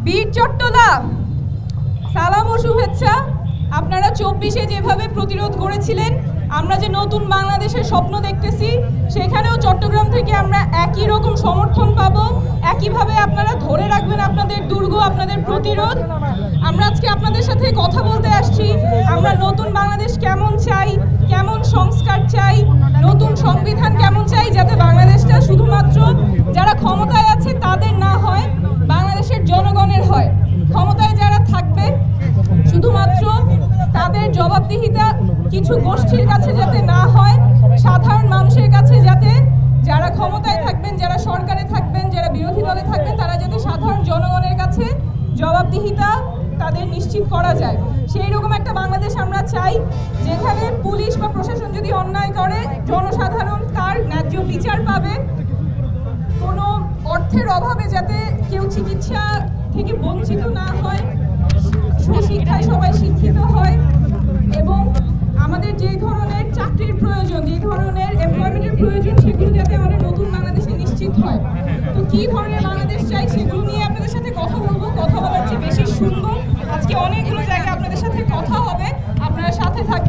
বীর চট্টলা, সালাম ও শুভেচ্ছা। আপনারা 24-এ যেভাবে প্রতিরোধ করেছিলেন, আমরা যে নতুন বাংলাদেশের স্বপ্ন দেখতেছি, সেখানেও চট্টগ্রাম থেকে আমরা একই রকম সমর্থন পাবো। একইভাবে আপনারা ধরে রাখবেন আপনাদের দুর্গ, আপনাদের প্রতিরোধ। আমরা আজকে আপনাদের সাথে কথা বলতে আসছি। আমরা নতুন বাংলাদেশ কেমন চাই, কেমন সংস্কার চাই, নতুন সংবিধান কেমন চাই, যাতে বাংলাদেশটা শুধুমাত্র যারা ক্ষমতায় আছে তাদের না হয়, বাংলাদেশের জনগণের হয়। ক্ষমতায় যারা থাকবে শুধুমাত্র তাদের জবাবদিহিতা কিছু গোষ্ঠীর কাছে যাতে না হয়, সাধারণ মানুষের কাছে যাতে, যারা ক্ষমতায় থাকবেন, যারা সরকারে থাকবেন, যারা বিরোধী দলে থাকবেন, তারা যাতে সাধারণ জনগণের কাছে জবাবদিহিতা তাদের নিশ্চিত করা যায়। সেই রকম একটা বাংলাদেশ আমরা চাই, যেখানে পুলিশ বা প্রশাসন যদি অন্যায় করে, জনসাধারণ তার ন্যায্য বিচার পাবে। কোনো অর্থের অভাবে যাতে কেউ চিকিৎসা থেকে বঞ্চিত না হয়, সুশিক্ষায় সবাই শিক্ষিত হয়, এবং আমাদের যে ধরনের চাকরির প্রয়োজন, যে ধরনের এমপ্লয়মেন্টের প্রয়োজন, সেগুলো যাতে আমাদের নতুন বাংলাদেশে নিশ্চিত হয়। তো কী ধরনের বাংলাদেশ চাই সেগুলো নিয়ে আপনাদের সাথে কথা বলবো। কথা বলার চেয়ে বেশি শুনবো। আজকে অনেকগুলো জায়গায় আপনাদের সাথে কথা হবে, আপনারা সাথে থাকবেন।